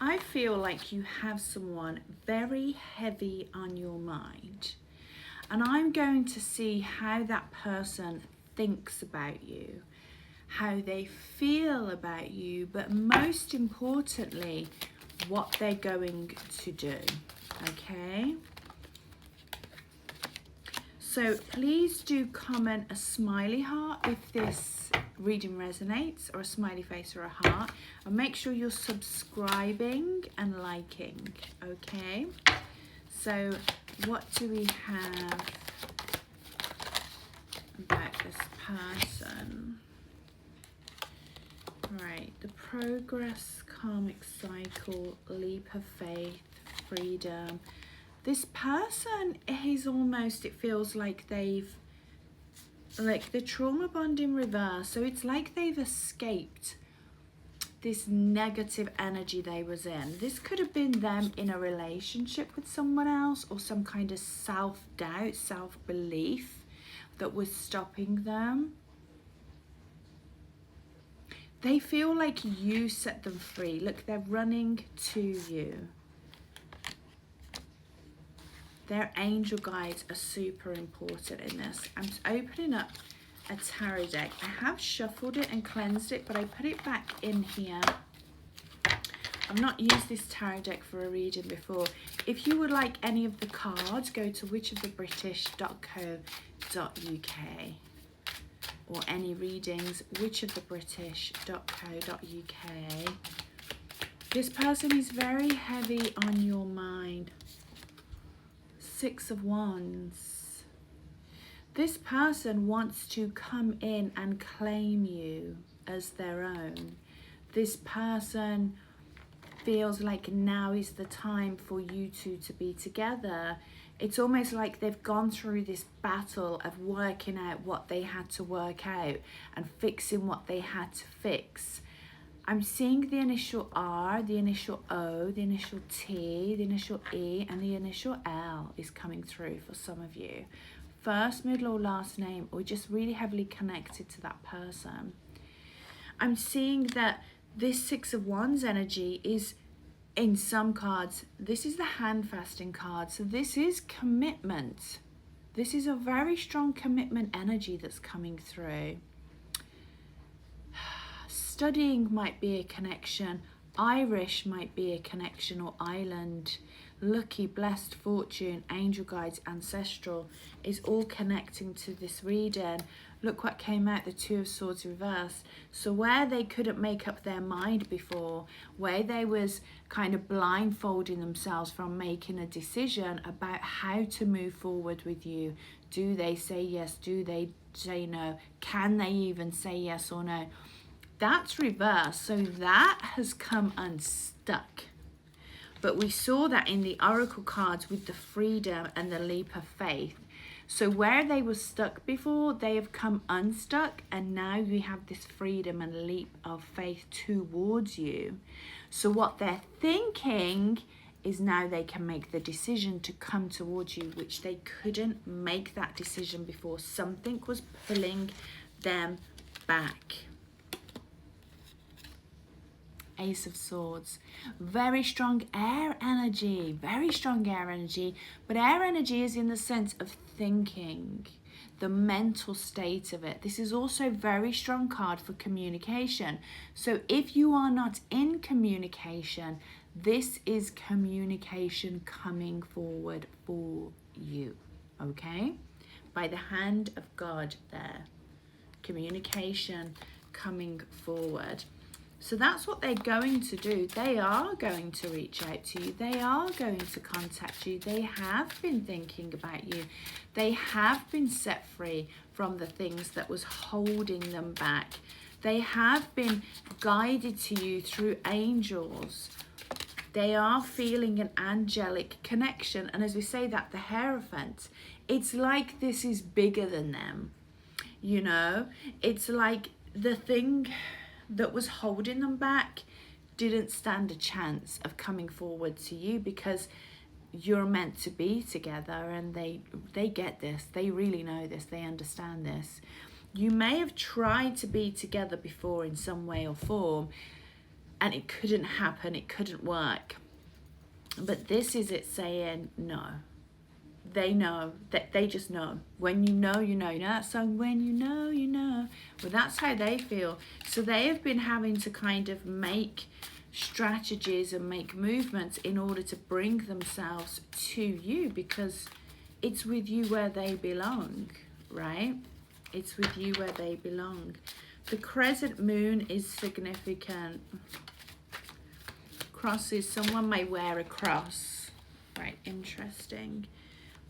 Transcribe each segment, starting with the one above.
I feel like you have someone very heavy on your mind, and I'm going to see how that person thinks about you, how they feel about you, but most importantly, what they're going to do, okay? So please do comment a smiley heart if this reading resonates, or a smiley face or a heart, and make sure you're subscribing and liking, okay? So what do we have about this person? Right, the progress, karmic cycle, leap of faith, freedom. This person is almost, it feels like they've, like the trauma bond in reverse. So it's like they've escaped this negative energy they was in. This could have been them in a relationship with someone else, or some kind of self-doubt, self-belief that was stopping them. They feel like you set them free. Look, they're running to you. Their angel guides are super important in this. I'm just opening up a tarot deck. I have shuffled it and cleansed it, but I put it back in here. I've not used this tarot deck for a reading before. If you would like any of the cards, go to whichofthebritish.co.uk, or any readings, whichofthebritish.co.uk. This person is very heavy on your mind. Six of Wands. This person wants to come in and claim you as their own. This person feels like now is the time for you two to be together. It's almost like they've gone through this battle of working out what they had to work out and fixing what they had to fix. I'm seeing the initial R, the initial O, the initial T, the initial E, and the initial L is coming through for some of you. First, middle, or last name, or just really heavily connected to that person. I'm seeing that this Six of Wands energy is, in some cards, this is the handfasting card. So this is commitment. This is a very strong commitment energy that's coming through. Studying might be a connection. Irish might be a connection, or island. Lucky, blessed, fortune, angel guides, ancestral is all connecting to this reading. Look what came out, the Two of Swords reverse. So where they couldn't make up their mind before, where they was kind of blindfolding themselves from making a decision about how to move forward with you. Do they say yes? Do they say no? Can they even say yes or no? That's reverse, so that has come unstuck. But we saw that in the oracle cards with the freedom and the leap of faith. So where they were stuck before, they have come unstuck, and now we have this freedom and leap of faith towards you. So what they're thinking is now they can make the decision to come towards you, which they couldn't make that decision before. Something was pulling them back. Ace of Swords, very strong air energy, very strong air energy, but air energy is in the sense of thinking, the mental state of it. This is also a very strong card for communication. So if you are not in communication, this is communication coming forward for you, okay? By the hand of God there, communication coming forward. So that's what they're going to do. They are going to reach out to you. They are going to contact you. They have been thinking about you. They have been set free from the things that was holding them back. They have been guided to you through angels. They are feeling an angelic connection. And as we say that, the Hierophant, it's like this is bigger than them. You know, it's like the thing that was holding them back didn't stand a chance of coming forward to you, because you're meant to be together, and they get this. They really know this. They understand this. You may have tried to be together before in some way or form, and it couldn't happen, it couldn't work. But this is it saying no. They know, that they just know. When you know, you know. You know that song, when you know, you know. Well, that's how they feel. So they have been having to kind of make strategies and make movements in order to bring themselves to you, because it's with you where they belong, right? It's with you where they belong. The crescent moon is significant. Crosses, someone may wear a cross. Right, interesting.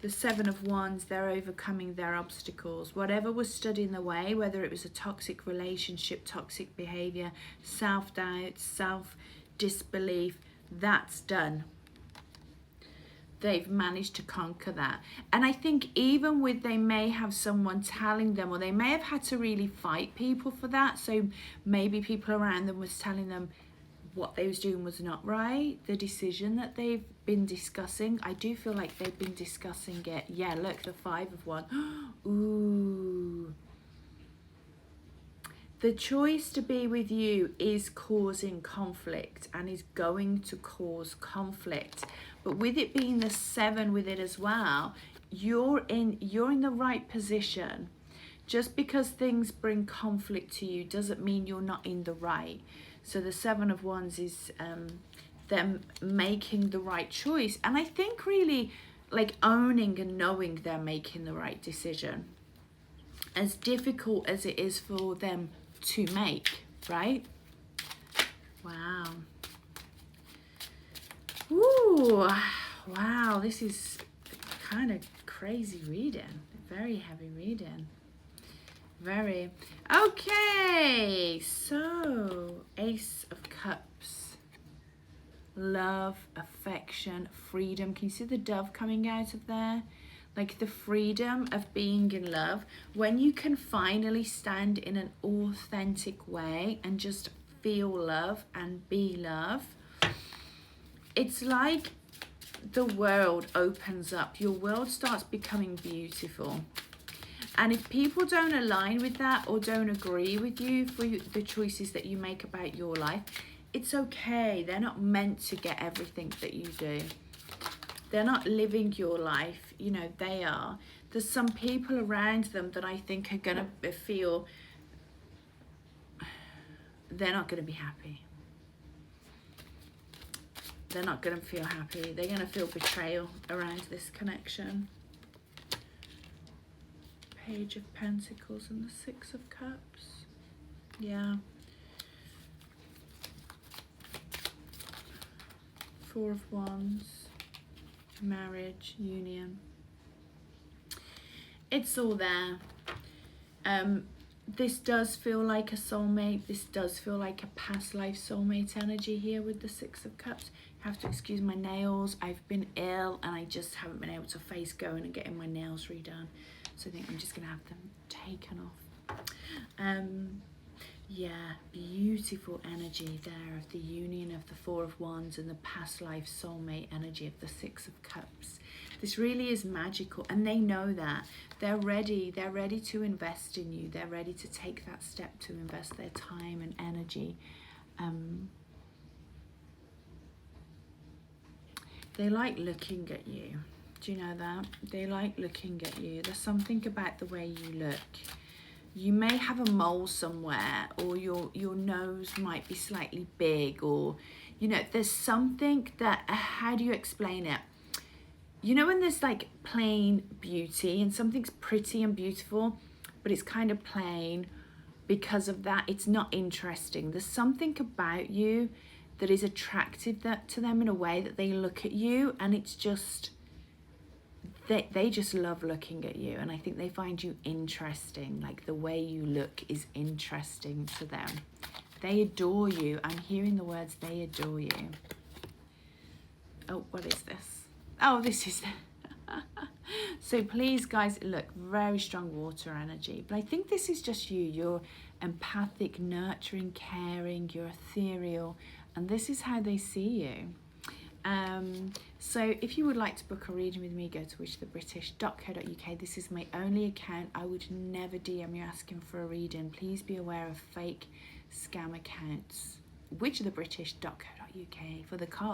The Seven of Wands, they're overcoming their obstacles. Whatever was stood in the way, whether it was a toxic relationship, toxic behavior, self-doubt, self-disbelief, that's done. They've managed to conquer that. And I think even with, they may have someone telling them, or they may have had to really fight people for that. So maybe people around them was telling them what they was doing was not right, the decision that they've been discussing. I do feel like they've been discussing it. Yeah, look, the Five of Wands. Ooh. The choice to be with you is causing conflict and is going to cause conflict. But with it being the Seven with it as well, you're in the right position. Just because things bring conflict to you doesn't mean you're not in the right. So the Seven of Wands is them making the right choice. And I think really like owning and knowing they're making the right decision. As difficult as it is for them to make, right? Wow. Ooh, wow, this is kind of crazy reading. Very heavy reading. Very. Okay, so Ace of Cups. Love, affection, freedom. Can you see the dove coming out of there? Like the freedom of being in love. When you can finally stand in an authentic way and just feel love and be love, it's like the world opens up. Your world starts becoming beautiful. And if people don't align with that or don't agree with you for the choices that you make about your life, it's okay. They're not meant to get everything that you do. They're not living your life. You know, they are. There's some people around them that I think are going to feel they're not going to be happy. They're not going to feel happy. They're going to feel betrayal around this connection. Page of Pentacles and the Six of Cups. Yeah. Four of Wands. Marriage, union. It's all there. This does feel like a soulmate. This does feel like a past life soulmate energy here with the Six of Cups. You have to excuse my nails. I've been ill and I just haven't been able to face going and getting my nails redone. So I think I'm just going to have them taken off. Yeah, beautiful energy there of the union of the Four of Wands and the past life soulmate energy of the Six of Cups. This really is magical, and they know that. They're ready to invest in you. They're ready to take that step to invest their time and energy. They like looking at you. Do you know that? They like looking at you. There's something about the way you look. You may have a mole somewhere, or your nose might be slightly big, or, you know, there's something that, how do you explain it? You know when there's like plain beauty and something's pretty and beautiful, but it's kind of plain because of that, it's not interesting. There's something about you that is attractive to them in a way that they look at you, and it's just, they just love looking at you, and I think they find you interesting. Like the way you look is interesting to them. They adore you. I'm hearing the words, they adore you. Oh, what is this? Oh, this is so please guys, look, very strong water energy, but I think this is just you. You're empathic, nurturing, caring, you're ethereal, and this is how they see you. So if you would like to book a reading with me, go to wishthebritish.co.uk. This is my only account. I would never DM you asking for a reading. Please be aware of fake scam accounts. whichofthebritish.co.uk for the card.